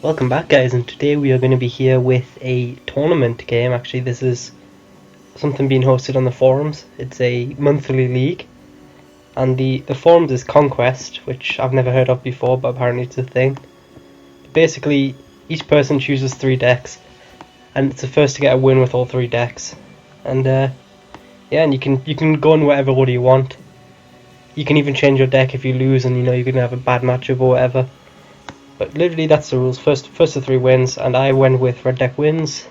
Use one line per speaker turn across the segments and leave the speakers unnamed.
Welcome back, guys, and today we are going to be here with a tournament game. Actually, this is something being hosted on the forums. It's a monthly league, and the forums is Conquest, which I've never heard of before, but apparently it's a thing. Basically, each person chooses 3 decks, and it's the first to get a win with all 3 decks. And yeah, and you can go in whatever order you want. You can even change your deck if you lose, and you're going to have a bad matchup or whatever. But literally that's the rules. First to 3 wins, and I went with red deck wins,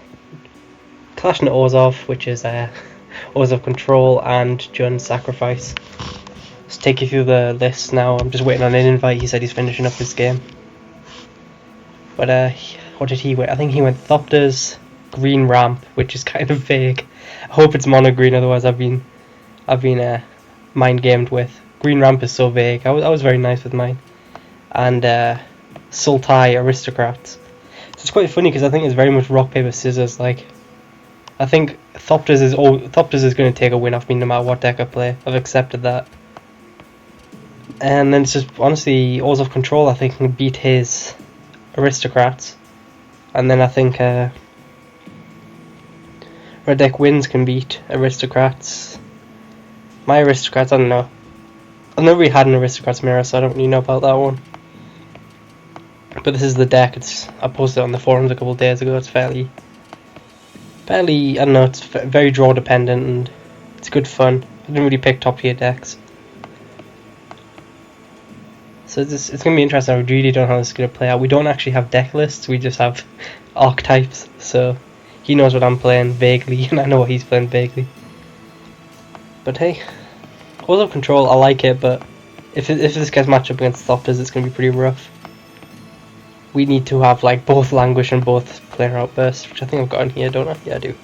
clashing at Orzhov, which is Orzhov Control and Jun Sacrifice. Let's take you through the list now. I'm just waiting on an invite. He said he's finishing up his game. But what did he win? I think he went Thopters, Green Ramp, which is kind of vague. I hope it's mono green, otherwise I've been mind gamed with. Green Ramp is so vague. I was very nice with mine. And Sultai Aristocrats. So it's quite funny because I think it's very much rock paper scissors. Like, I think Thopters is going to take a win off me no matter what deck I play. I've accepted that. And then it's just honestly Orzhov Control. I think can beat his Aristocrats, and then I think red deck wins can beat Aristocrats. My Aristocrats, I don't know. I've never really had an Aristocrats mirror, so I don't really know about that one. But this is the deck. I posted it on the forums a couple of days ago. It's fairly, I don't know, it's very draw dependent and it's good fun. I didn't really pick top tier decks. So it's going to be interesting. I really don't know how this is going to play out. We don't actually have deck lists, we just have archetypes. So he knows what I'm playing vaguely and I know what he's playing vaguely. But hey, Orzhov Control, I like it, but if this gets matched up against Thopters, it's going to be pretty rough. We need to have like both Languish and both Planar Outburst, which I think I've got in here, don't I? Yeah, I do.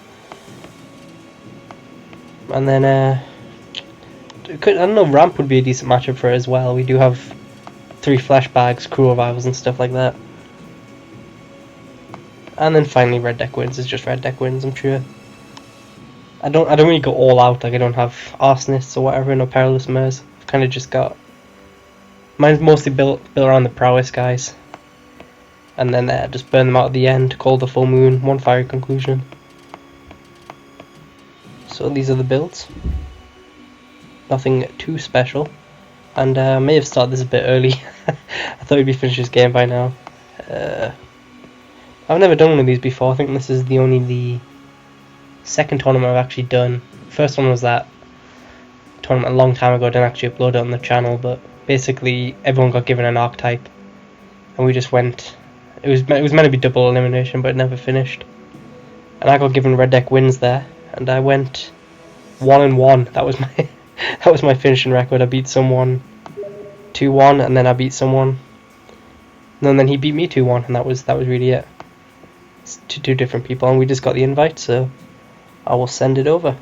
And then I don't know, Ramp would be a decent matchup for it as well. We do have 3 flashbacks, crew revivals and stuff like that. And then finally red deck wins is just red deck wins, I'm sure. I don't really go all out, like I don't have Arsonists or whatever, no Perilous Mares. I've kind of just got, mine's mostly built around the prowess guys. And then just burn them out at the end, call the full moon, 1 fiery conclusion. So these are the builds. Nothing too special. And I may have started this a bit early. I thought we'd be finished this game by now. I've never done one of these before. I think this is the second tournament I've actually done. First one was that tournament a long time ago. I didn't actually upload it on the channel, but basically everyone got given an archetype, and we just went. It was meant to be double elimination, but it never finished. And I got given red deck wins there, and I went 1-1. That was my finishing record. I beat someone 2-1, and then I beat someone, and then he beat me 2-1, and that was really it. It's two different people, and we just got the invite, so I will send it over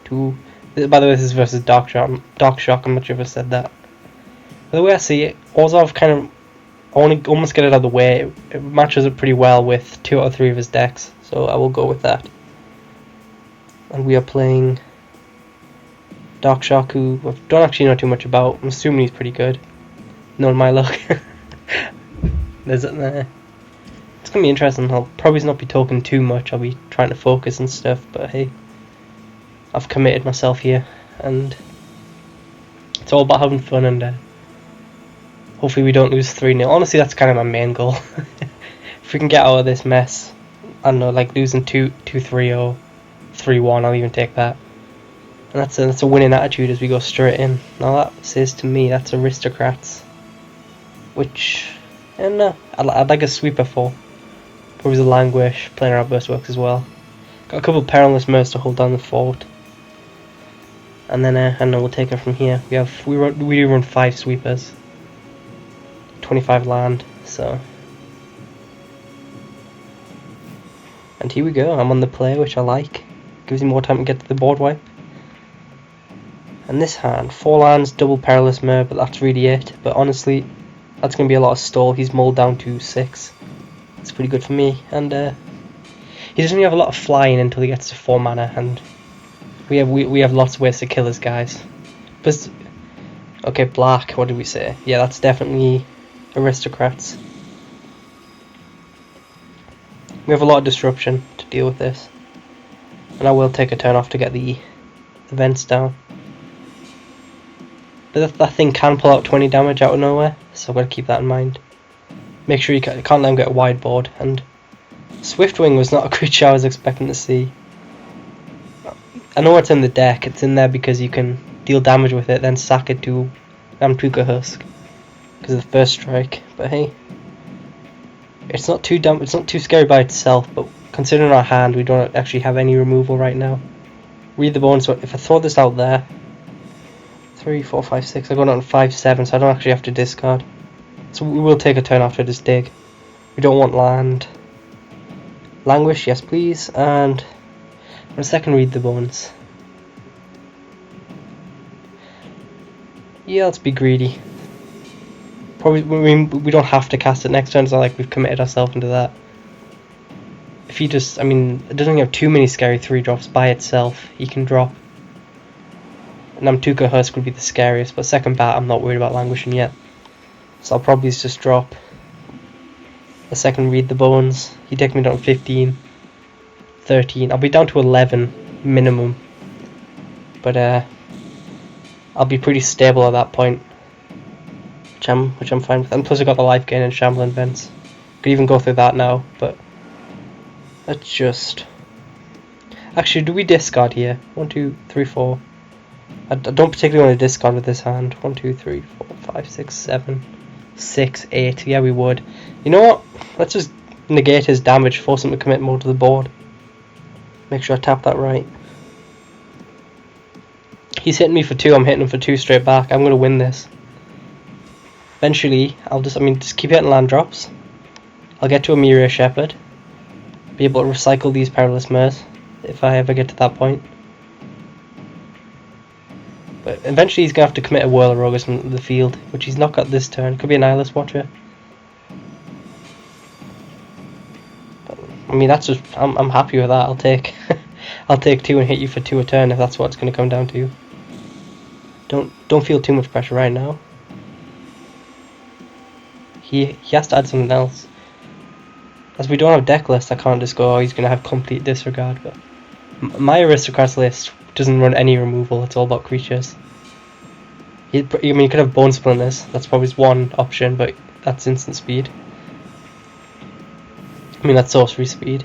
to. By the way, this is versus DarkShock. I'm not sure if I said that. By the way I see it, Orzhov kind of. I want to almost get it out of the way. It matches up pretty well with 2 out of 3 of his decks, so I will go with that. And we are playing DarkShock, who I don't actually know too much about. I'm assuming he's pretty good. Knowing my luck. There's it there. It's going to be interesting. I'll probably not be talking too much. I'll be trying to focus and stuff, but hey. I've committed myself here, and it's all about having fun, and hopefully we don't lose 3-0. Honestly, that's kind of my main goal. If we can get out of this mess, I don't know, like losing 2-3 or 3-1, I'll even take that. And that's a winning attitude as we go straight in. Now that says to me, that's Aristocrats. Which, and I'd like a sweeper for. Probably the Languish, Planar Outburst works as well. Got a couple of Perilous Mares to hold down the fort. And then we'll take it from here. We do run 5 sweepers. 25 land, so. And here we go, I'm on the play, which I like. Gives you more time to get to the board wipe. And this hand, 4 lands, double Perilous Mare, but that's really it. But honestly, that's going to be a lot of stall. He's mulled down to 6. It's pretty good for me. And he doesn't really have a lot of flying until he gets to 4 mana, and we have lots of ways to kill his guys. But okay, black, what did we say? Yeah, that's definitely Aristocrats. We have a lot of disruption to deal with this. And I will take a turn off to get the vents down. But that thing can pull out 20 damage out of nowhere, so I've got to keep that in mind. Make sure you can't let him get a wide board. And Swiftwing was not a creature I was expecting to see. I know it's in the deck, it's in there because you can deal damage with it, then sack it to Namtuka Husk because of the first strike. But hey, it's not too scary by itself. But considering our hand, we don't actually have any removal right now. Read the bones. So if I throw this out there, 3, 4, 5, 6. I got on 5, 7, so I don't actually have to discard. So we will take a turn after this dig. We don't want land. Languish, yes please, and a second read the bones. Yeah, let's be greedy. Probably, we don't have to cast it next turn, it's not like we've committed ourselves into that. If he just, I mean, it doesn't have too many scary 3-drops by itself. He can drop. Namtuka Husk would be the scariest, but second bat I'm not worried about languishing yet. So I'll probably just drop a second read the bones. He takes me down to 15, 13. I'll be down to 11 minimum. But I'll be pretty stable at that point. Which I'm fine with. And plus I got the life gain and Shambling Vents. Could even go through that now, but let's just... Actually, do we discard here? 1, 2, 3, 4. I don't particularly want to discard with this hand. 1, 2, 3, 4, 5, 6, 7, 6, 8. Yeah, we would. You know what? Let's just negate his damage, force him to commit more to the board. Make sure I tap that right. He's hitting me for 2, I'm hitting him for 2 straight back. I'm going to win this. Eventually, I'll just keep hitting land drops. I'll get to a Miria Shepherd. Be able to recycle these Perilous Mares if I ever get to that point. But eventually he's going to have to commit a Whirler Rogus from the field, which he's not got this turn. Could be a Nihilist Watcher. But, I mean, that's just, I'm happy with that. I'll take I'll take 2 and hit you for 2 a turn if that's what it's going to come down to. Don't feel too much pressure right now. He has to add something else. As we don't have deck list, I can't just go, oh, he's going to have complete disregard. But my Aristocrats list doesn't run any removal, it's all about creatures. I mean, you could have Bone Splinters, that's probably one option, but that's instant speed. I mean, that's sorcery speed.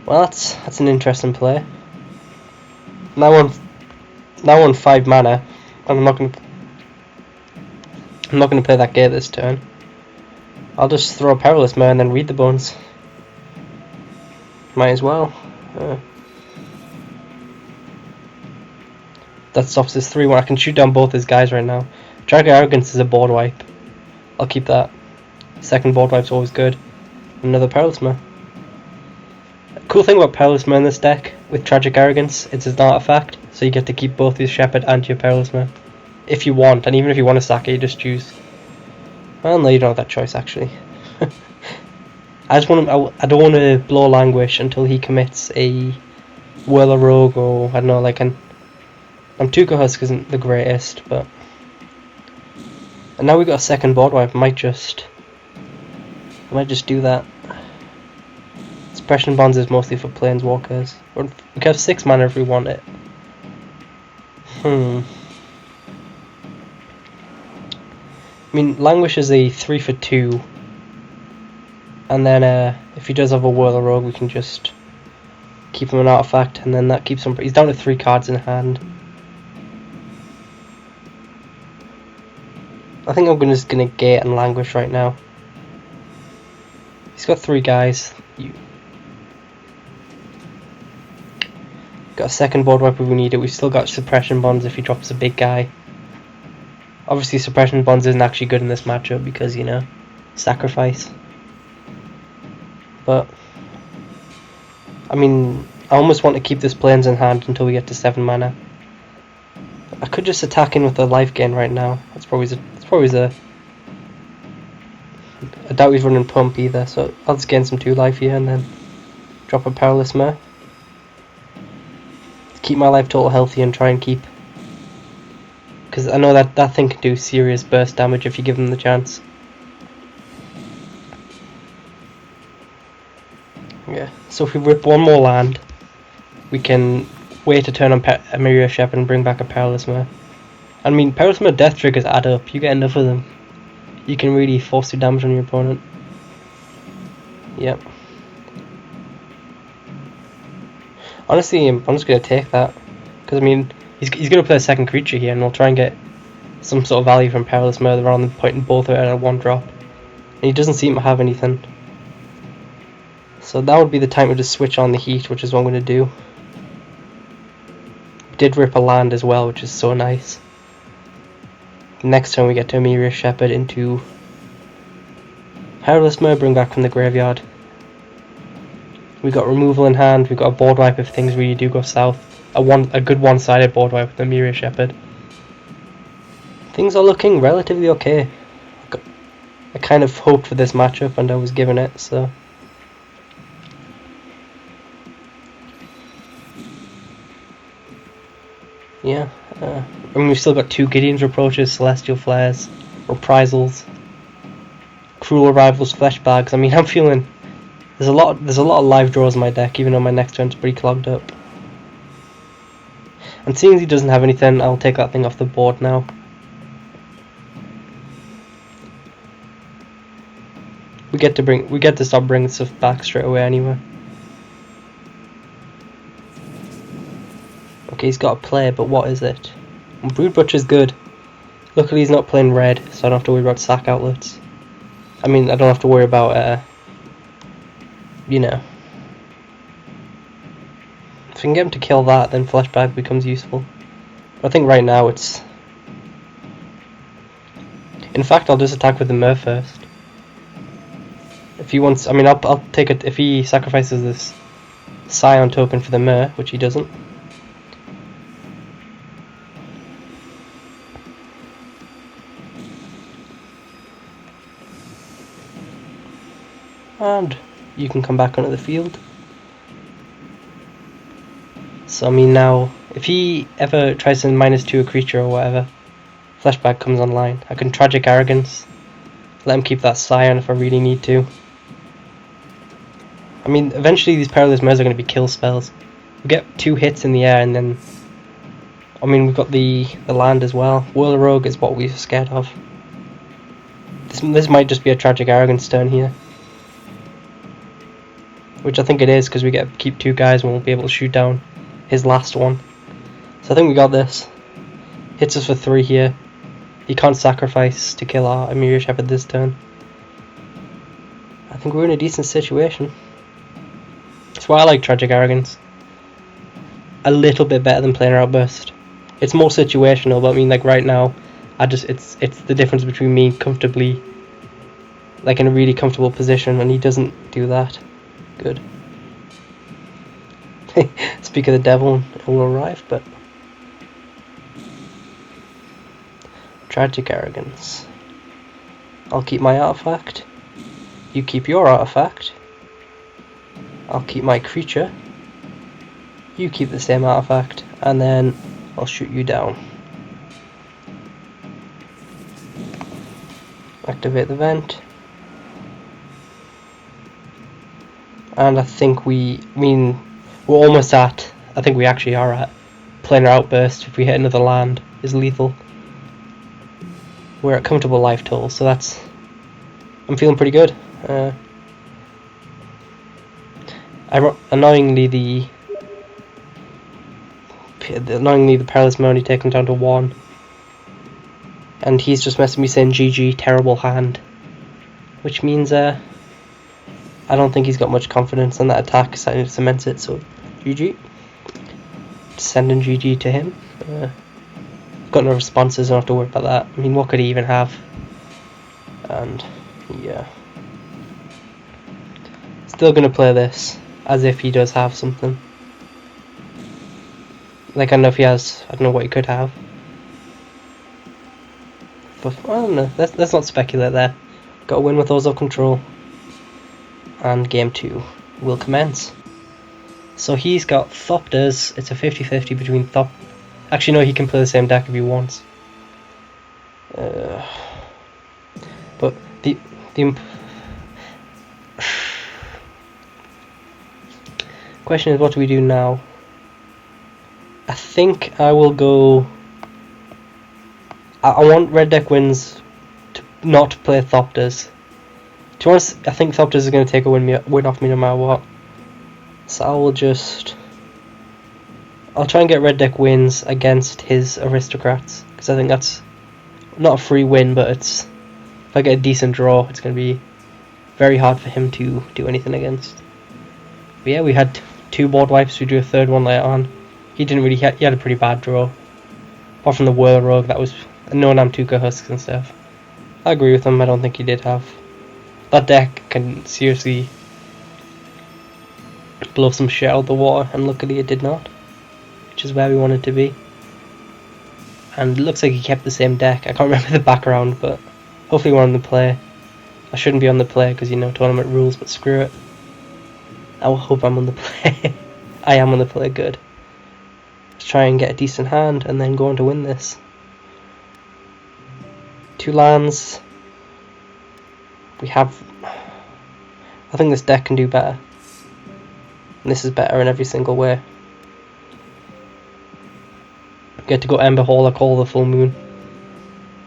Well, that's an interesting play. Now on 5 mana, and I'm not gonna play that gate this turn. I'll just throw a Perilous Mare and then read the bones. Might as well. That stops his 3-1. I can shoot down both his guys right now. Dragon Arrogance is a board wipe. I'll keep that. Second board wipe's always good. Another Perilous Mare. Cool thing about Perilous Mare in this deck with Tragic Arrogance, it's an artifact, so you get to keep both your Shepherd and your Perilous Mare if you want, and even if you want to sack it, you just choose. Well, no, you don't have that choice actually. I don't want to blow Languish until he commits a Whirler Rogue or I don't know, like an Namtuka Husk isn't the greatest, but and now we got a second board wipe. I might just do that. Suppression Bonds is mostly for Planeswalkers. Or we could have 6 mana if we want it. I mean, Languish is a 3 for 2. And then if he does have a Whirler Rogue, we can just keep him an artifact, and then that keeps him... He's down to 3 cards in hand. I think I'm just going to gate and Languish right now. He's got 3 guys. Got a second board wipe if we need it. We've still got Suppression Bonds if he drops a big guy. Obviously Suppression Bonds isn't actually good in this matchup because, you know, sacrifice. But I mean, I almost want to keep this Plains in hand until we get to 7 mana. I could just attack in with the life gain right now. That's probably I doubt he's running Pump either, so I'll just gain some 2 life here and then drop a Perilous Mare. Keep my life total healthy and try and keep... Because I know that thing can do serious burst damage if you give them the chance. Yeah, so if we rip one more land, we can wait a turn on Emiria Shepherd and bring back a Perilous Mare. I mean, Perilous Mare death triggers add up. You get enough of them, you can really force your damage on your opponent. Yep. Honestly, I'm just going to take that. Because, I mean, he's going to play a second creature here, and we'll try and get some sort of value from Perilous Mare rather than pointing both of it at a 1-drop. And he doesn't seem to have anything. So that would be the time to just switch on the heat, which is what I'm going to do. Did rip a land as well, which is so nice. Next turn we get to Emiria Shepherd into Perilous Mare, bring back from the graveyard. We got removal in hand, we got a board wipe if things really do go south. A good one-sided board wipe with Emiria Shepherd. Things are looking relatively okay. I kind of hoped for this matchup and I was given it, so. Yeah, I mean we've still got 2 Gideon's Reproaches, Celestial Flares, Reprisals, Cruel Arrivals, Flesh Bags. I mean I'm feeling there's a lot of live draws in my deck, even though my next turn's pretty clogged up. And seeing as he doesn't have anything, I'll take that thing off the board now. We get to start bringing stuff back straight away anyway. Okay, he's got a play, but what is it? Brood Butcher's good. Luckily he's not playing red, so I don't have to worry about sack outlets. I mean, I don't have to worry about you know. If we can get him to kill that, then Fleshbag becomes useful. But I think right now it's... In fact, I'll just attack with the Mer first. If he wants... I mean, I'll take it... If he sacrifices this Scion token for the Mer, which he doesn't. And you can come back onto the field. So I mean now, if he ever tries to -2 a creature or whatever, Fleshbag comes online. I can Tragic Arrogance, let him keep that Scion if I really need to. I mean, eventually these Perilous Mares are going to be kill spells. We get 2 hits in the air and then... I mean, we've got the land as well. Whirl Rogue is what we're scared of. This might just be a Tragic Arrogance turn here. Which I think it is, because we get to keep 2 guys and we'll be able to shoot down his last one. So I think we got this. Hits us for 3 here. He can't sacrifice to kill our Emiria Shepherd this turn. I think we're in a decent situation. That's why I like Tragic Arrogance. A little bit better than Planar Outburst. It's more situational, but I mean, like right now, it's the difference between me comfortably, like in a really comfortable position, and he doesn't do that. Good. Speak of the devil, it will arrive, but... Tragic Arrogance. I'll keep my artifact. You keep your artifact. I'll keep my creature. You keep the same artifact, and then I'll shoot you down. Activate the vent. And I think we're almost at, I think we actually are at Planar Outburst. If we hit another land, is lethal. We're at comfortable life total, so I'm feeling pretty good. Annoyingly the Perilous Mare only taken down to 1. And he's just messing me saying GG, terrible hand. Which means I don't think he's got much confidence in that attack, so it cements it, so GG. Sending GG to him. Got no responses, I don't have to worry about that. I mean, what could he even have? And, yeah. Still gonna play this, as if he does have something. Like, I don't know if he has, I don't know what he could have. But, I don't know, let's not speculate there. Got to win with those of control. And game 2 will commence. So he's got Thopters. It's a 50-50 between Thop. Actually, no, he can play the same deck if he wants. But the Question is, what do we do now? I think I will go... I want red deck wins to not play Thopters. To be honest, I think Thopters is going to take a win off me no matter what. So I will just... I'll try and get red deck wins against his Aristocrats, because I think that's not a free win, but it's... If I get a decent draw, it's going to be very hard for him to do anything against. But yeah, we had 2 board wipes, we drew a 3rd one later on. He didn't really... He had a pretty bad draw. Apart from the Whirl Rogue, that was a no-Namtuka Husks and stuff. I agree with him, I don't think he did have... That deck can seriously blow some shit out of the water, and luckily it did not. Which is where we wanted to be. And it looks like he kept the same deck. I can't remember the background, but hopefully we're on the play. I shouldn't be on the play because, you know, tournament rules, but screw it. I will hope I'm on the play. I am on the play, good. Let's try and get a decent hand and then go on to win this. 2 lands. We have... I think this deck can do better. And this is better in every single way. Get to go Ember Hauler, Call the Full Moon.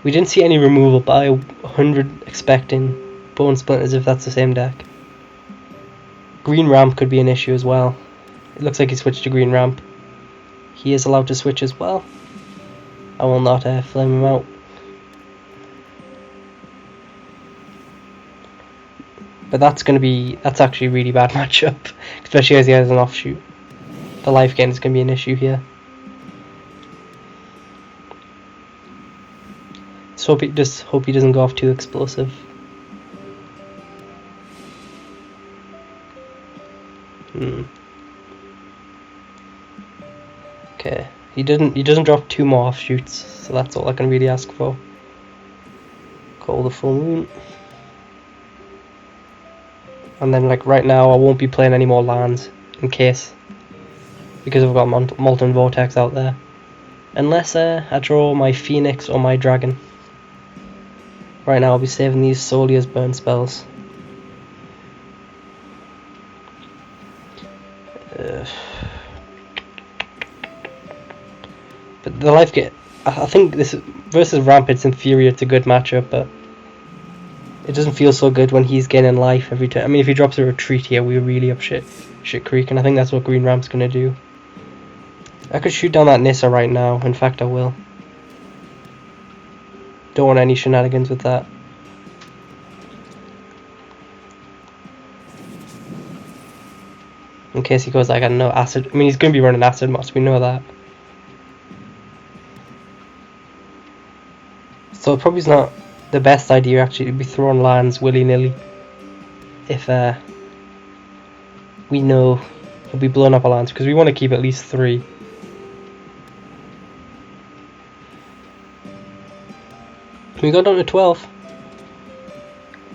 We didn't see any removal, but I 100 expecting Bone Splinters if that's the same deck. Green Ramp could be an issue as well. It looks like he switched to Green Ramp. He is allowed to switch as well. I will not flame him out. But that's actually a really bad matchup, especially as he has an offshoot. The life gain is going to be an issue here. So hope he doesn't go off too explosive. Okay, he doesn't drop 2 more offshoots, so that's all I can really ask for. Call the Full Moon. And then, like, right now I won't be playing any more lands in case, because I've got Molten Vortex out there, unless I draw my Phoenix or my Dragon. Right now I'll be saving these solely as burn spells. But the life get, I think this versus Rampant's in theory it's a good matchup, but it doesn't feel so good when he's gaining life every time. I mean, if he drops a retreat here, we're really up shit creek, and I think that's what Green Ramp's gonna do. I could shoot down that Nissa right now. In fact, I will. Don't want any shenanigans with that. In case he goes like, I don't know, acid. I mean, he's going to be running acid moss, we know that. So it probably is not the best idea actually to be throwing lands willy-nilly. If we know he'll be blowing up our lands, because we want to keep at least 3. We got down to 12.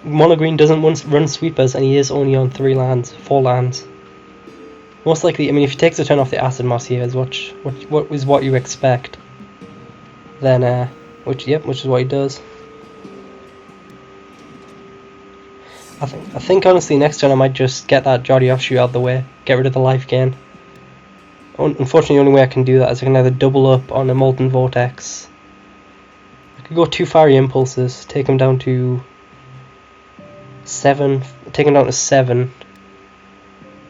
Mono Green doesn't run sweepers, and he is only on 4 lands. Most likely, I mean, if he takes a turn off the acid moss here, is what you expect. Then, which is what he does. I think honestly, next turn I might just get that Jolly Offshoot out of the way, get rid of the life gain. Unfortunately, the only way I can do that is I can either double up on a Molten Vortex. I could go 2 Fiery Impulses, take him down to 7,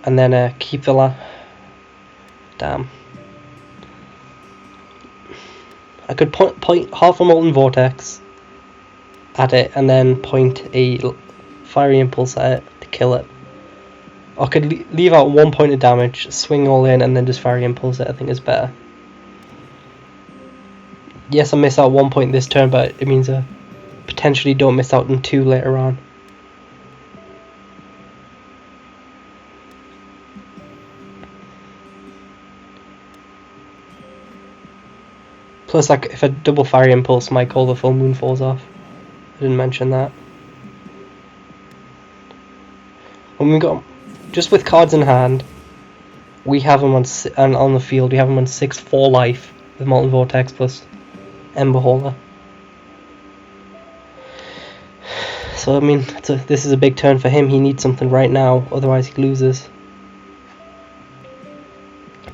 and then keep the damn. I could point half a Molten Vortex at it, and then point a Fiery Impulse at it to kill it. I could leave out 1 point of damage, swing all in, and then just Fiery Impulse it. I think is better. Yes, I miss out 1 point this turn, but it means I potentially don't miss out on 2 later on. Plus, like, if a double Fiery Impulse, my Call the Full Moon falls off. I didn't mention that. When we got, just with cards in hand, we have him on the field. We have him on 6/4 life with Molten Vortex plus Ember Hauler. So I mean, this is a big turn for him. He needs something right now, otherwise he loses.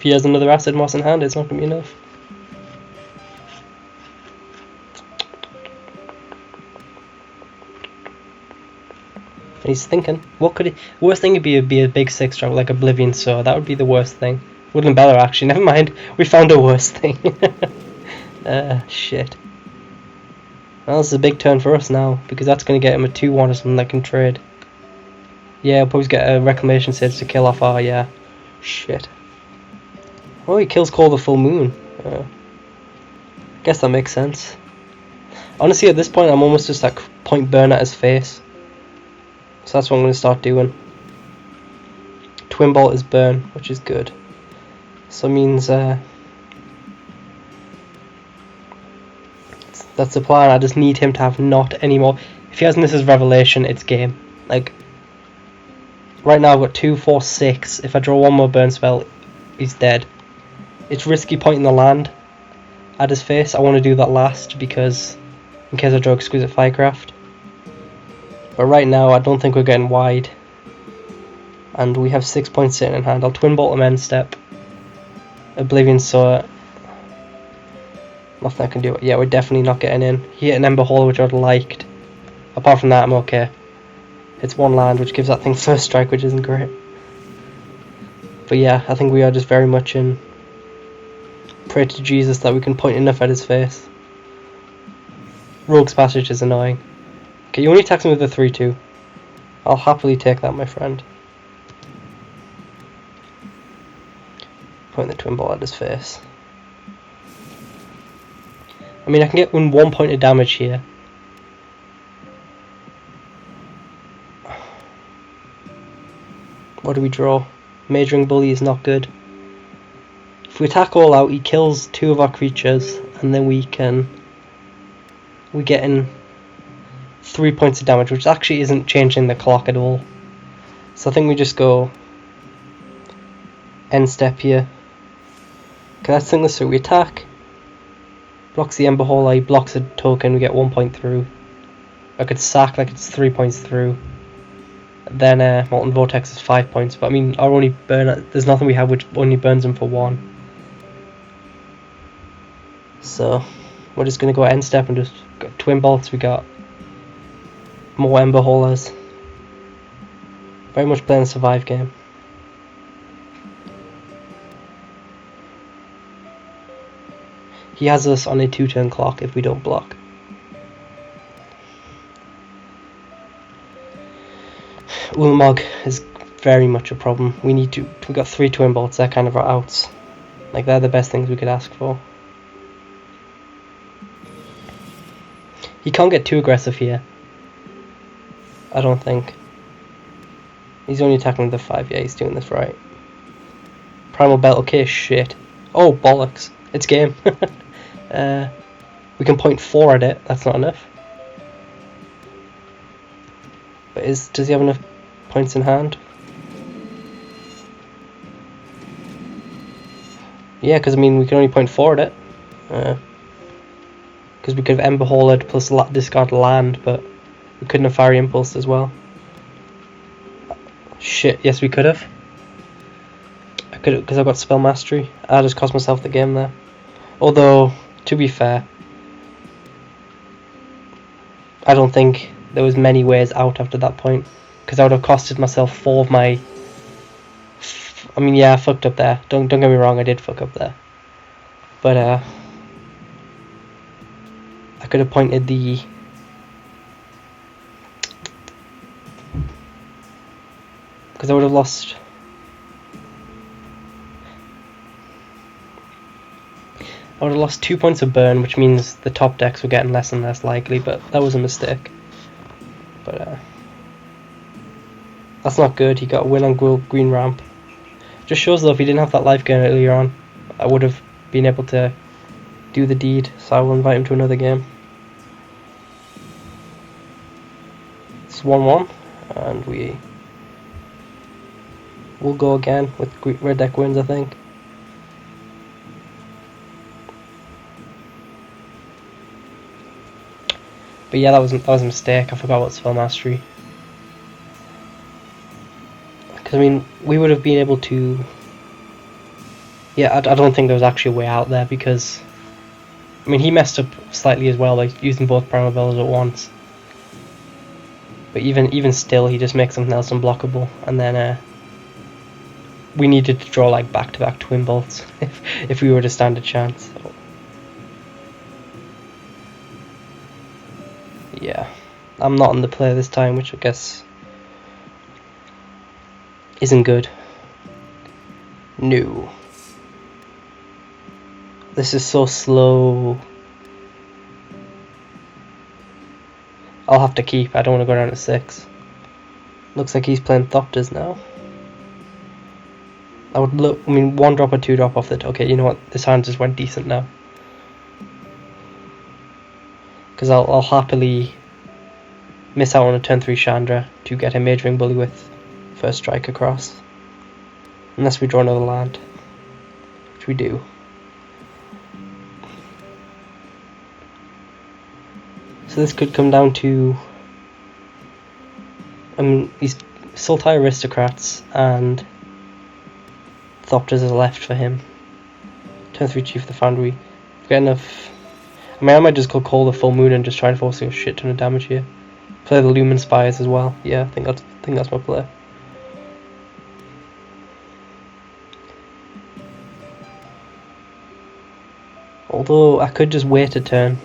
he has another acid moss in hand, it's not going to be enough. And he's thinking, what could he... Worst thing would be a big 6-drop like Oblivion, so that would be the worst thing. Woodland Beller, actually, never mind. We found a worse thing. Shit. Well, this is a big turn for us now, because that's going to get him a 2-1 or something that can trade. Yeah, we'll probably get a Reclamation Sage to kill off our, yeah. Shit. Oh, he kills Call the Full Moon. I guess that makes sense. Honestly, at this point, I'm almost just like point burn at his face. So that's what I'm going to start doing. Twin Bolt is burn, which is good. So it means that's the plan. I just need him to have not anymore. If he has Mrs. Revelation, it's game. Like, right now I've got 2, 4, 6. If I draw one more burn spell, he's dead. It's risky pointing the land at his face. I want to do that last because in case I draw Exquisite Firecraft. But right now I don't think we're getting wide. And we have 6 points sitting in hand. I'll Twin Bolt him end step. Oblivion Sword. Nothing I can do. Yeah, we're definitely not getting in. He hit an Ember Hole, which I'd liked. Apart from that, I'm okay. It's one land, which gives that thing first strike, which isn't great. But yeah, I think we are just very much in. Pray to Jesus that we can point enough at his face. Rogue's Passage is annoying. Okay, you only attacks him with a 3-2. I'll happily take that, my friend. Point the Twin Bolt at his face. I mean, I can get 1 point of damage here. What do we draw? Majoring Bully is not good. If we attack all out, he kills 2 of our creatures, and then we get in 3 points of damage, which actually isn't changing the clock at all. So I think we just go end step here. Okay, let's think this through. We attack, blocks the Ember Hole, he blocks a token, we get 1 point through. I could sack like it's 3 points through. Then Molten Vortex is 5 points, but I mean, our only burn, there's nothing we have which only burns him for 1. So we're just going to go end step and just got Twin Bolts, we got more Ember Holers. Very much playing a survive game. He has us on a 2-turn clock if we don't block. Ulamog is very much a problem. We got 3 Twin Bolts, they're kind of our outs. Like, they're the best things we could ask for. He can't get too aggressive here. I don't think. He's only attacking with the 5, yeah, he's doing this right. Primal Belt, okay, shit. Oh, bollocks. It's game. We can point 4 at it, that's not enough. But does he have enough points in hand? Yeah, because I mean, we can only point 4 at it. Because we could have Ember Holed plus discard land, but we couldn't have Fiery Impulse as well. Shit, yes we could have. I could because I got Spell Mastery. I just cost myself the game there. Although, to be fair, I don't think there was many ways out after that point, because I would have costed myself 4 of my. I mean, yeah, I fucked up there. Don't get me wrong, I did fuck up there. But I could have pointed the. Because I would have lost. I would have lost 2 points of burn, which means the top decks were getting less and less likely, but that was a mistake. But that's not good. He got a win on green ramp. Just shows though, if he didn't have that life gain earlier on, I would have been able to do the deed, so I will invite him to another game. It's 1-1, and we'll go again with red deck wins, I think. But yeah, that was a mistake. I forgot about Spell Mastery. Because I mean, we would have been able to. Yeah, I don't think there was actually a way out there because, I mean, he messed up slightly as well, like using both Primavellas at once. But even still, he just makes something else unblockable, and then we needed to draw like back-to-back twin bolts if we were to stand a chance. So, yeah, I'm not on the play this time, which I guess isn't good. No. This is so slow. I'll have to keep. I don't want to go down to 6. Looks like he's playing Thopters now. I would look. I mean, 1 drop or 2 drop off the. Okay, you know what? This hand just went decent now. Because I'll happily miss out on a turn 3 Chandra to get a Mage Ring Bully with first strike across. Unless we draw another land, which we do. So this could come down to these Sultai Aristocrats and Thopters is left for him. Turn 3 Chief of the Foundry. I've got enough. I mean, I might just go Call the Full Moon and just try and force a shit ton of damage here. Play the Lumen Spires as well. Yeah, I think that's my play. Although I could just wait a turn,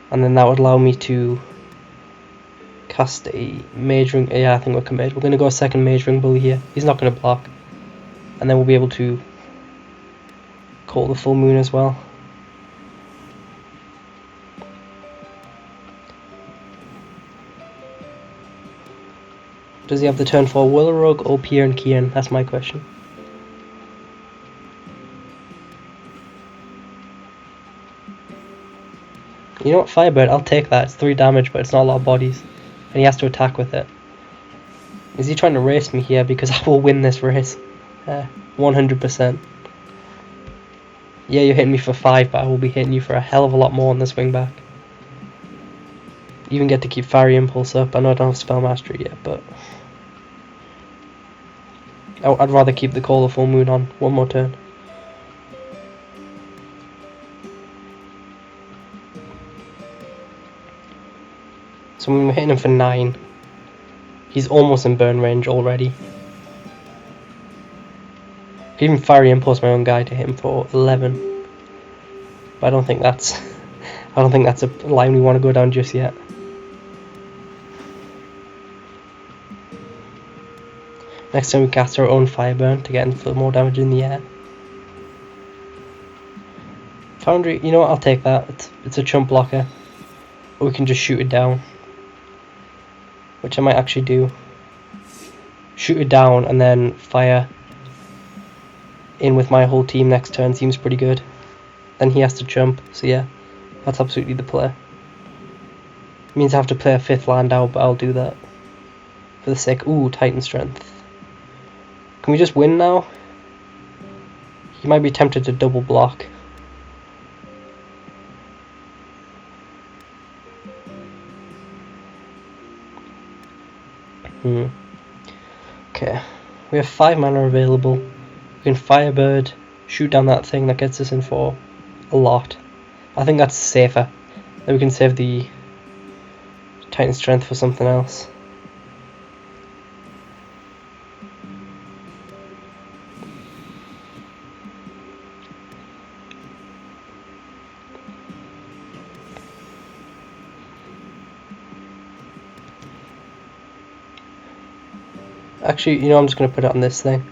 and then that would allow me to cast a Mage Ring. Yeah, I think we're committed. We're going to go a second Mage Ring Bully here. He's not going to block. And then we'll be able to Call the Full Moon as well. Does he have the turn 4 Willerog or Pier and Kian? That's my question. You know what, Firebird, I'll take that. It's 3 damage, but it's not a lot of bodies. And he has to attack with it. Is he trying to race me here? Because I will win this race. 100%. Yeah, you're hitting me for 5, but I will be hitting you for a hell of a lot more on the swing back. You even get to keep Fiery Impulse up. I know I don't have Spell Mastery yet, but I'd rather keep the Call of Full Moon on one more turn. So when we're hitting him for 9, he's almost in burn range already. I could even Fiery Impulse my own guy to hit him for 11, but I don't think that's a line we want to go down just yet. Next time we cast our own Fireburn to get for more damage in the air. Foundry, you know what, I'll take that. It's a chump blocker. Or we can just shoot it down. Which I might actually do. Shoot it down and then fire in with my whole team next turn seems pretty good. Then he has to jump, so yeah, that's absolutely the play. It means I have to play a 5th land out, but I'll do that. For the sake, ooh, Titan Strength. Can we just win now? He might be tempted to double block. Okay, we have 5 mana available. We can Firebird, shoot down that thing that gets us in for a lot. I think that's safer. Then we can save the Titan Strength for something else. Actually, you know, I'm just going to put it on this thing.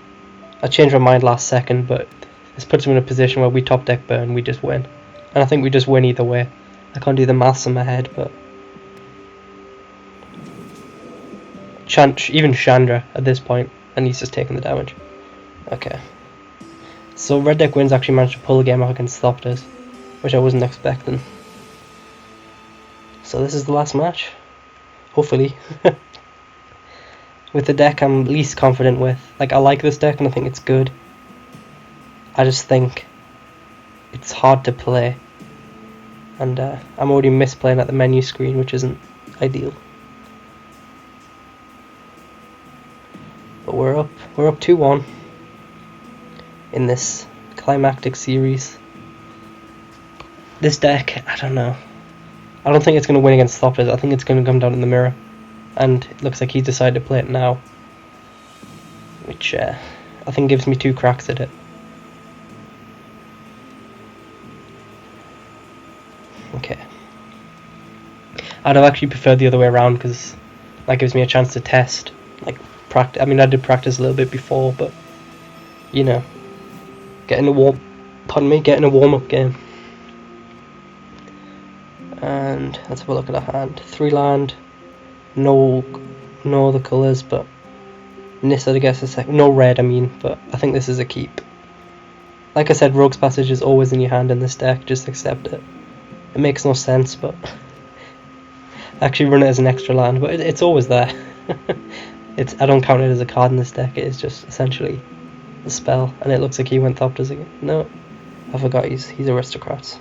I changed my mind last second, but this puts him in a position where we top deck burn, we just win. And I think we just win either way. I can't do the maths in my head, but even Chandra at this point, and he's just taking the damage. Okay. So red deck wins actually managed to pull a game off against Thopters, which I wasn't expecting. So this is the last match. Hopefully. With the deck I'm least confident with. Like, I like this deck and I think it's good. I just think it's hard to play. And I'm already misplaying at the menu screen, which isn't ideal. But we're up 2-1. in this climactic series. This deck, I don't know. I don't think it's going to win against Thopters. I think it's going to come down in the mirror. And it looks like he's decided to play it now. Which I think gives me 2 cracks at it. Okay. I'd have actually preferred the other way around because that gives me a chance to test. Like, practice. I mean, I did practice a little bit before, but, you know, getting a warm-up game. And let's have a look at our hand. 3 land, no other colours, but Nissa to guess a second. No red, I mean, but I think this is a keep. Like I said, Rogue's Passage is always in your hand in this deck, just accept it. It makes no sense, but actually run it as an extra land, but it's always there. I don't count it as a card in this deck, it is just essentially a spell, and it looks like he went Thopters again. No, I forgot he's Aristocrats.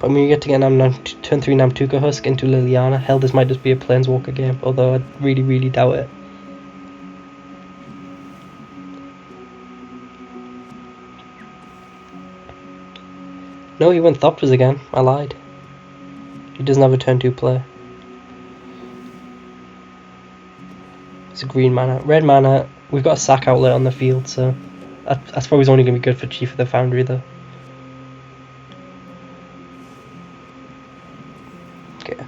But when you get to get turn 3 Namtuka Husk into Liliana, hell, this might just be a Planeswalker game, although I really doubt it. No, he went Thopters again. I lied. He doesn't have a turn 2 play. It's a green mana. Red mana, we've got a sack outlet on the field, so that's probably only going to be good for Chief of the Foundry, though. Okay.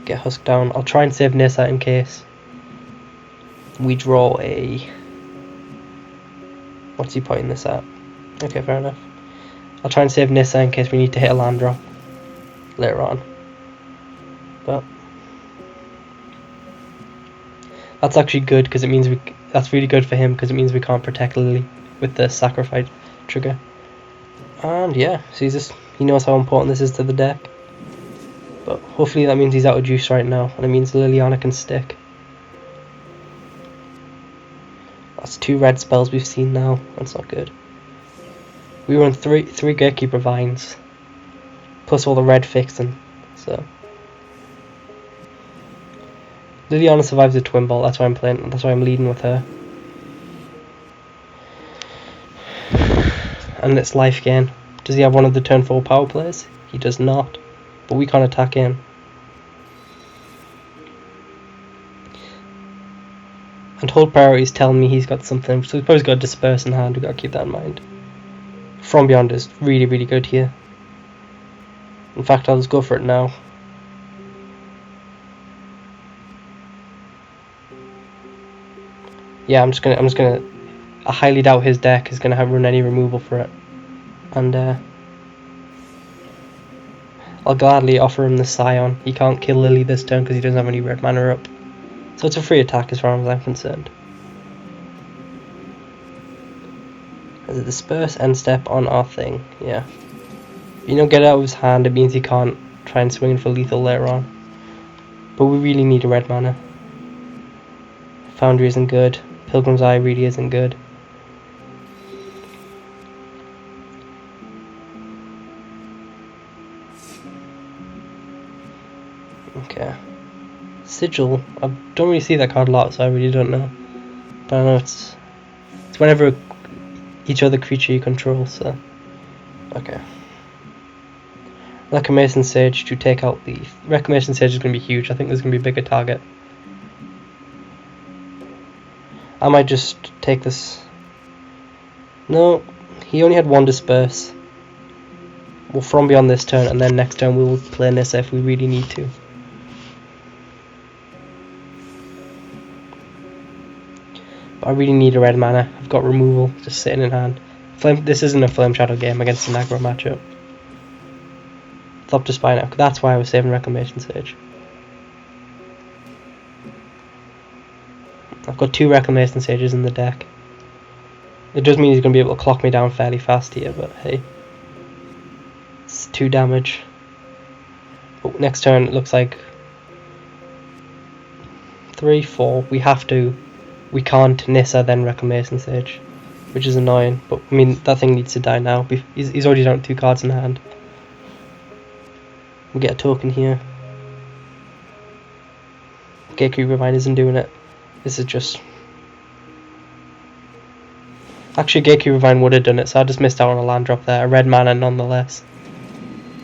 Get Husk down. I'll try and save Nissa in case we draw a... What's he pointing this at? Okay, fair enough. I'll try and save Nissa in case we need to hit a land drop later on. But that's actually good because it means that's really good for him because it means we can't protect Lily with the sacrifice trigger. And yeah, so he knows how important this is to the deck. But hopefully that means he's out of juice right now, and it means Liliana can stick. That's 2 red spells we've seen now. That's not good. We run three Gatekeeper Vines, plus all the red fixing, so Liliana survives a Twin Bolt. That's why I'm playing. That's why I'm leading with her. And it's life gain. Does he have one of the turn 4 power plays? He does not, but we can't attack him. And hold priorities telling me he's got something, so he's probably got Disperse in hand. We've got to keep that in mind. From Beyond is really good here. In fact, I'll just go for it now. Yeah, I'm just gonna. I highly doubt his deck is gonna run any removal for it, and I'll gladly offer him the Scion. He can't kill Lily this turn because he doesn't have any red mana up, so it's a free attack as far as I'm concerned. As a Disperse end step on our thing, yeah. If you don't get it out of his hand, it means he can't try and swing for lethal later on. But we really need a red mana. Foundry isn't good. Pilgrim's Eye really isn't good. Okay. Sigil. I don't really see that card a lot, so I really don't know. But I know it's whenever each other creature you control, so okay. Reclamation Sage to take out the... Reclamation Sage is going to be huge. I think there's going to be a bigger target. I might just take this... No, he only had 1 Disperse. We'll From Beyond this turn, and then next turn we'll play Nissa if we really need to. But I really need a red mana. I've got removal just sitting in hand. This isn't a Flame Shadow game against an aggro matchup. Thopter Spine out. That's why I was saving Reclamation Sage. I've got 2 Reclamation Sages in the deck. It does mean he's going to be able to clock me down fairly fast here, but hey. It's 2 damage. Oh, next turn it looks like 3, 4. We can't Nissa then Reclamation Sage, which is annoying, but I mean that thing needs to die now. He's already down 2 cards in hand. We get a token here. Gatekeeper Vine isn't doing it. This is just Actually, Gatekeeper Vine would have done it, so I just missed out on a land drop there. A red mana nonetheless.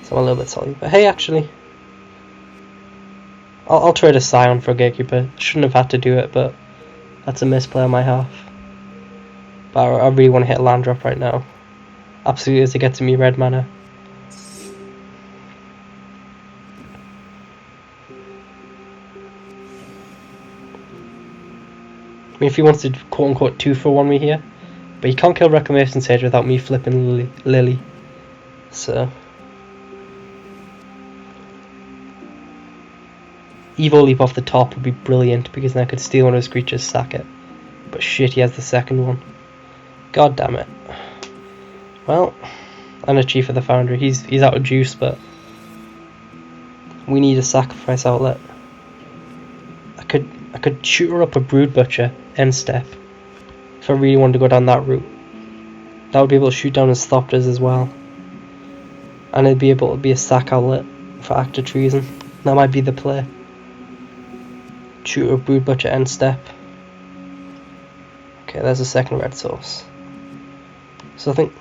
So I'm a little bit salty. But hey, actually, I'll trade a Scion for a Gatekeeper. Shouldn't have had to do it, but that's a misplay on my half. But I really want to hit a land drop right now. Absolutely, as it gets me red mana. I mean, if he wants to quote-unquote 2-for-1 me here, but he can't kill Reclamation Sage without me flipping Lily. So Evo Leap off the top would be brilliant, because then I could steal one of his creatures, sack it. But shit, he has the second one. God damn it. Well, and a Chief of the Foundry. He's out of juice, but we need a sacrifice outlet. I could shoot her up a Brood Butcher end step if I really wanted to go down that route. That would be able to shoot down his Thopters as well, and it'd be able to be a sack outlet for Act of Treason. That might be the play. Shoot a Brood Butcher end step. Okay, there's a second red source. So I think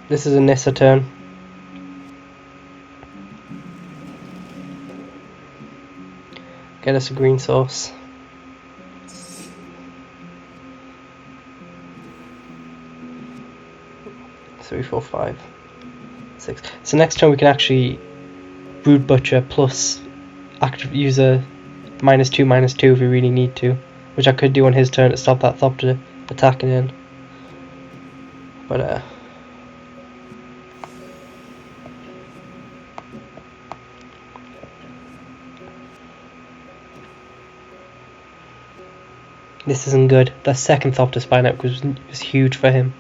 this is a Nissa turn. Get us a green source. Three, 4, 5, 6. So next turn we can actually Brood Butcher plus use a -2/-2 if we really need to, which I could do on his turn to stop that Thopter attacking in. But this isn't good. That second Thopter spine out was huge for him.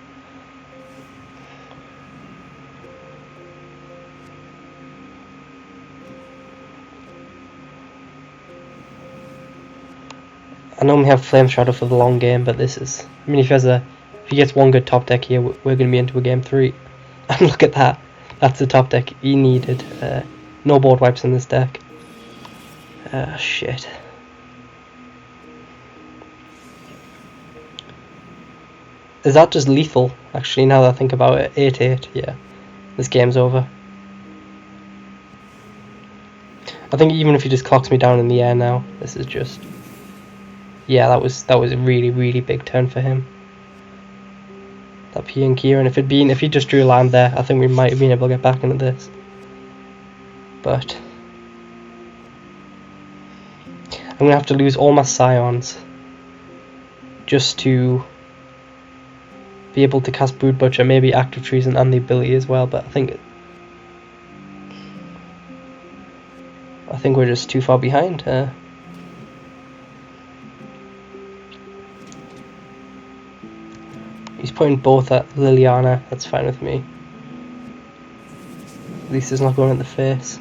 I normally have Flame Shadow for the long game, but this is... I mean, if he gets one good top deck here, we're going to be into a game 3. And look at that. That's the top deck he needed. No board wipes in this deck. Shit. Is that just lethal? Actually, now that I think about it, 8/8. Yeah, this game's over. I think even if he just clocks me down in the air now, this is just... Yeah, that was a really, really big turn for him. That P and Kieran, if he just drew land there, I think we might have been able to get back into this. But I'm gonna have to lose all my Scions just to be able to cast Brood Butcher, maybe Act of Treason and the ability as well. But I think we're just too far behind. He's putting both at Liliana, that's fine with me. At least it's not going in the face.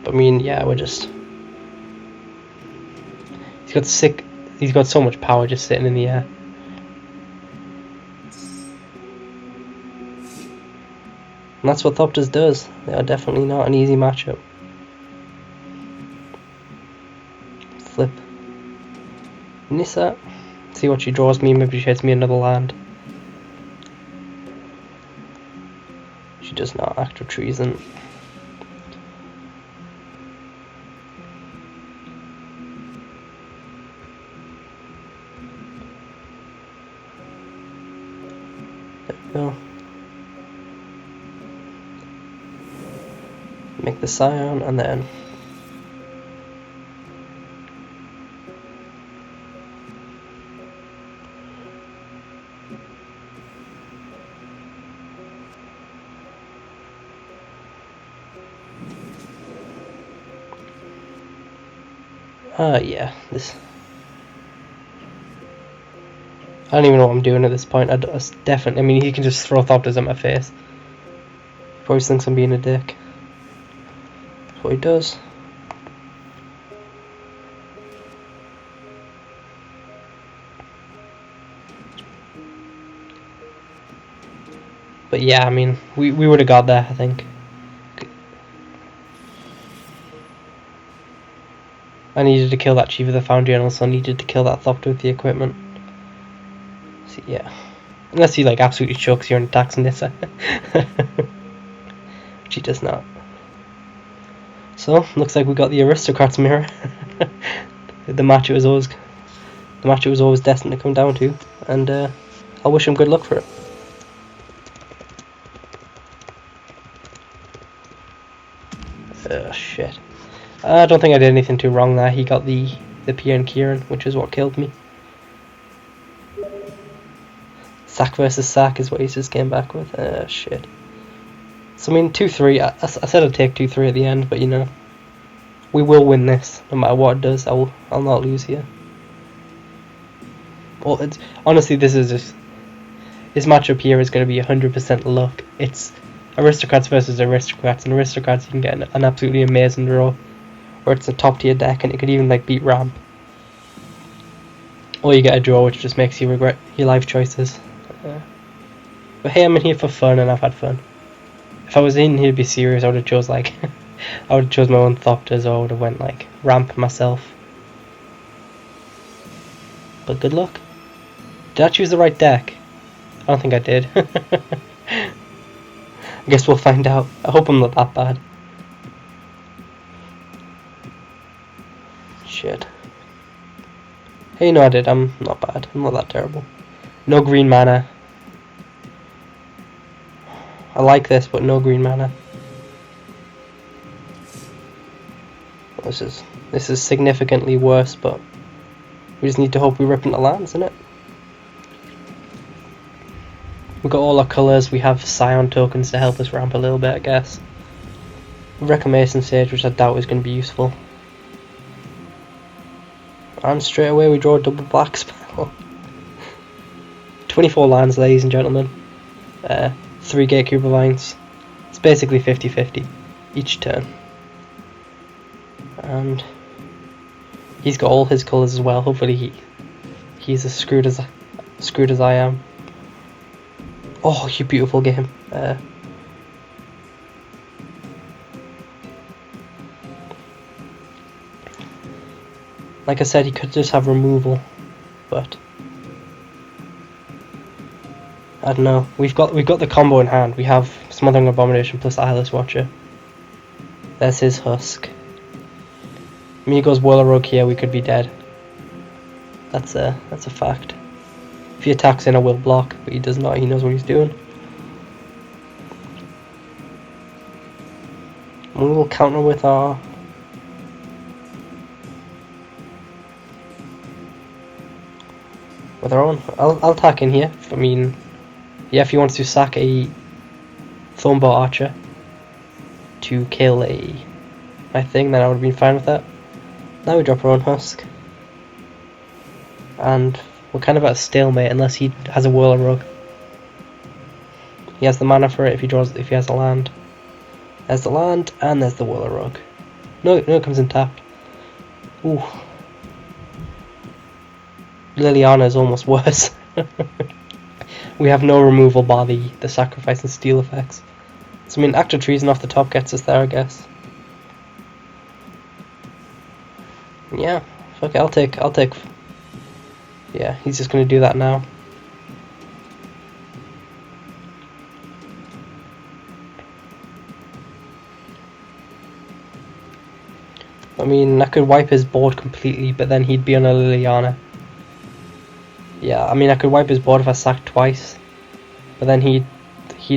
But I mean, yeah, we're just... He's got so much power just sitting in the air. And that's what Thopters does. They are definitely not an easy matchup. Flip Nissa. See what she draws me. Maybe she hits me another land. She does not. Act of Treason. There we go. Make the Scion and then yeah, this... I don't even know what I'm doing at this point. I definitely... I mean, he can just throw Thopters at my face. Probably thinks I'm being a dick. That's what he does. But yeah, I mean, we would have got there, I think. I needed to kill that Chief of the Foundry and also needed to kill that Thopter with the equipment. So yeah. Unless he like absolutely chokes you and attacks Nissa. Which he does not. So, looks like we got the Aristocrats mirror. the match it was always destined to come down to, and I wish him good luck for it. Shit. I don't think I did anything too wrong there. He got the Pierre and Kieran, which is what killed me. Sack versus Sack is what he just came back with. Shit. So I mean, 2-3. I said I'd take 2-3 at the end, but you know, we will win this no matter what it does. I'll not lose here. Well, honestly, this matchup here is going to be 100% luck. It's Aristocrats versus Aristocrats, and Aristocrats you can get an absolutely amazing draw, where it's a top tier deck and it could even like beat Ramp. Or you get a draw which just makes you regret your life choices. But hey, I'm in here for fun and I've had fun. If I was in here to be serious, I would have chose like I would have chose my own Thopters, or I would have went like Ramp myself. But good luck. Did I choose the right deck? I don't think I did. I guess we'll find out. I hope I'm not that bad. Shit. Hey, no I did. I'm not bad. I'm not that terrible. No green mana. I like this, but no green mana. This is significantly worse, but we just need to hope we rip into lands, innit? We've got all our colours, we have Scion tokens to help us ramp a little bit, I guess. Reclamation Sage, which I doubt is going to be useful. And straight away we draw a double black spell. 24 lands, ladies and gentlemen. 3 Gatekeeper Vines. It's basically 50-50 each turn. And he's got all his colours as well. Hopefully he's as screwed as I am. Oh, you beautiful game. Like I said, he could just have removal, but I don't know. We've got the combo in hand. We have Smothering Abomination plus Eyeless Watcher. There's his Husk. I mean, he goes Whirler Rogue here, we could be dead. That's a fact. If he attacks in, I will block, but he does not. He knows what he's doing. And we will counter with our own. I'll attack in here. I mean, yeah, if he wants to sack a Thornbow Archer to kill my thing, then I would have been fine with that. Now we drop our own Husk. And we're kind of at a stalemate unless he has a Whirler Rogue. He has the mana for it if he has a land. There's the land and there's the Whirler Rogue. No, it comes in tapped. Ooh. Liliana is almost worse. We have no removal bar the sacrifice and steal effects. So I mean, Act of Treason off the top gets us there, I guess. Yeah, fuck it, I'll take. Yeah, he's just gonna do that now. I mean, I could wipe his board completely, but then he'd be on a Liliana. Yeah, I mean, I could wipe his board if I sacked twice, but then he'd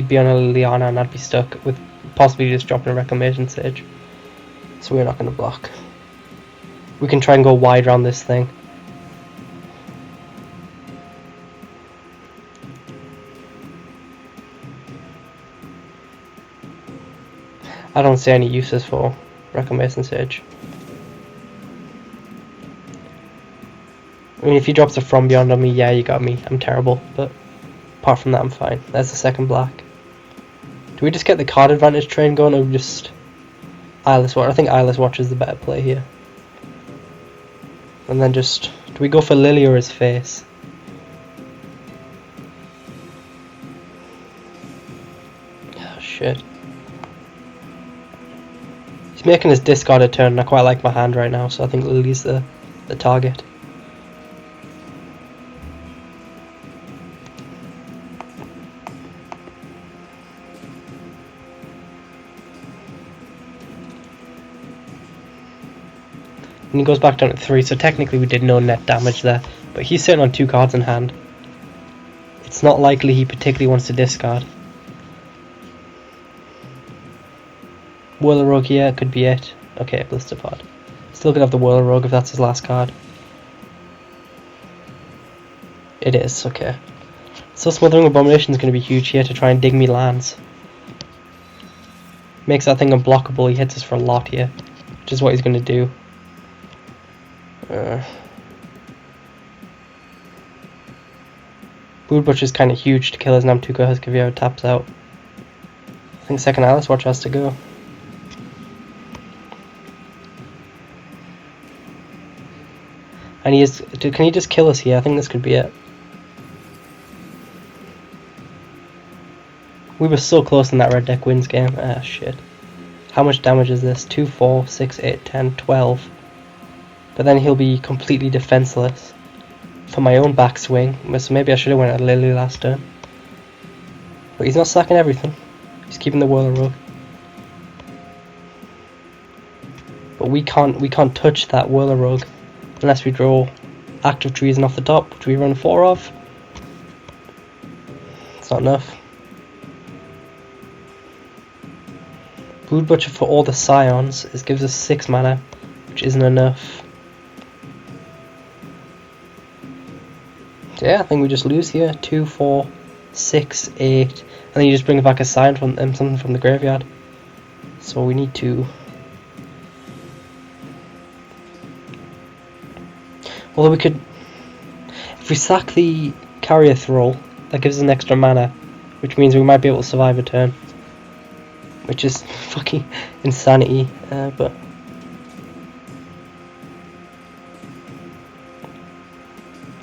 be on a Liliana and I'd be stuck with possibly just dropping a Reclamation Sage. So we're not going to block. We can try and go wide around this thing. I don't see any uses for Reclamation Sage. I mean, if he drops a From Beyond on me, yeah, you got me. I'm terrible, but apart from that, I'm fine. There's the second black. Do we just get the card advantage train going, or just Eyeless Watch? I think Eyeless Watch is the better play here. And then just, do we go for Lily or his face? Oh shit. He's making his discard a turn, and I quite like my hand right now, so I think Lily's the target. And he goes back down to 3, so technically we did no net damage there. But he's sitting on 2 cards in hand. It's not likely he particularly wants to discard. Whirler Rogue here, could be it. Okay, Blister Pod. Still could have the Whirler Rogue if that's his last card. It is, okay. So Smothering Abomination is going to be huge here to try and dig me lands. Makes that thing unblockable, he hits us for a lot here. Which is what he's going to do. Brood Butcher is kind of huge to kill as Namtuka Huskarvio taps out. I think second Alice Watch has to go. And can he just kill us here? I think this could be it. We were so close in that red deck wins game. Ah, shit. How much damage is this? 2, 4, 6, 8, 10, 12. But then he'll be completely defenseless for my own backswing. So maybe I should have went at Lily last turn. But he's not sacking everything. He's keeping the Whirler Rogue. But we can't touch that Whirler Rogue unless we draw Active Treason off the top, which we run 4 of. It's not enough. Brood Butcher for all the Scions gives us 6 mana, which isn't enough. So yeah, I think we just lose here. 2, 4, 6, 8, and then you just bring back a Scion from something from the graveyard. So we need to. Although we could, if we sack the Carrier Thrall, that gives us an extra mana, which means we might be able to survive a turn. Which is fucking insanity, but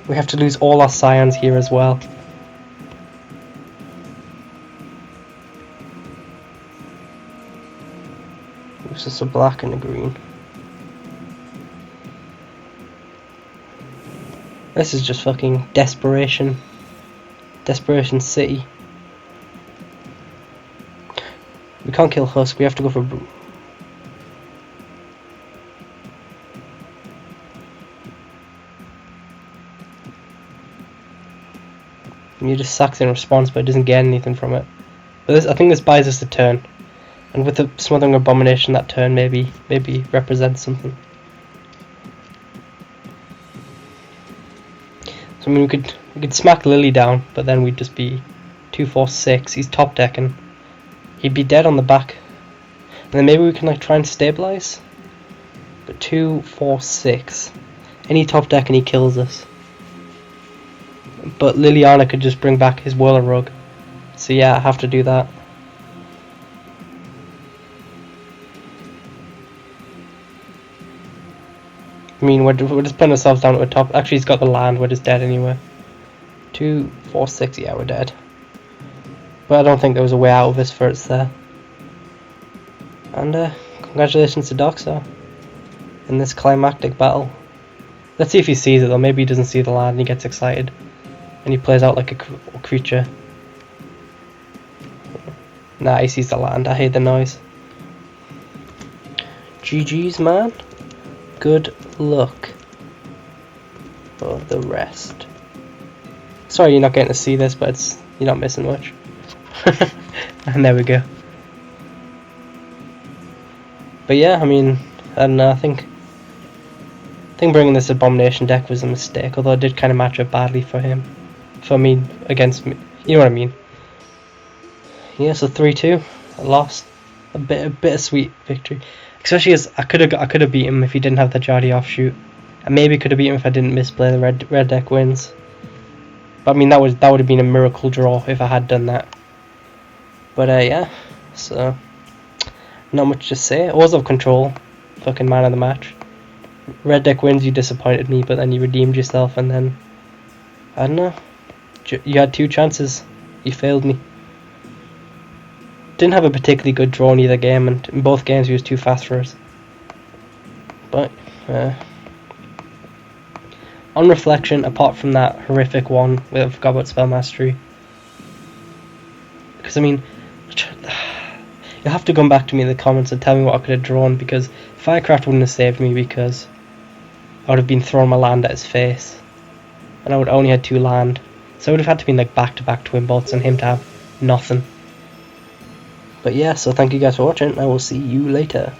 we have to lose all our Scions here as well. It's just a black and a green. This is just fucking desperation. Desperation City. We can't kill Husk, we have to go for Brew. And he just sacks in response, but it doesn't get anything from it. But I think this buys us a turn. And with the Smothering Abomination, that turn maybe represents something. So I mean, we could smack Lily down, but then we'd just be 2, 4, 6. He's top decking. He'd be dead on the back. And then maybe we can like try and stabilize. But 2, 4, 6. Any top deck and he kills us. But Liliana could just bring back his Whirler Rogue. So yeah, I have to do that. I mean, we're just putting ourselves down to a top. Actually, he's got the land. We're just dead anyway. 2, 4, 6. Yeah, we're dead. But I don't think there was a way out of this for us there. And congratulations to DarkShock in this climactic battle. Let's see if he sees it though. Maybe he doesn't see the land and he gets excited. And he plays out like a creature. Nah, he sees the land. I hate the noise. GG's, man. Good luck for the rest. Sorry you're not getting to see this, but you're not missing much. And there we go. But yeah, I mean, I don't know, I think bringing this Abomination deck was a mistake, although it did kind of match up badly for him. For me, against me. You know what I mean? Yeah, so 3-2. I lost. A bittersweet victory. Especially as I could have beat him if he didn't have the Jardy offshoot. I maybe could have beat him if I didn't misplay the red deck wins. But I mean, that would have been a miracle draw if I had done that. But yeah, so not much to say. Oars of Control, fucking man of the match. Red deck wins, you disappointed me, but then you redeemed yourself, and then I don't know. You had 2 chances, you failed me. didn't have a particularly good draw in either game, and in both games he was too fast for us. But on reflection, apart from that horrific one, I forgot about spell mastery. Because I mean, you'll have to come back to me in the comments and tell me what I could have drawn, because Firecraft wouldn't have saved me, because I would have been throwing my land at his face, and I would only had 2 land, so I would have had to be like back-to-back twin bolts and him to have nothing. But yeah, so thank you guys for watching. I will see you later.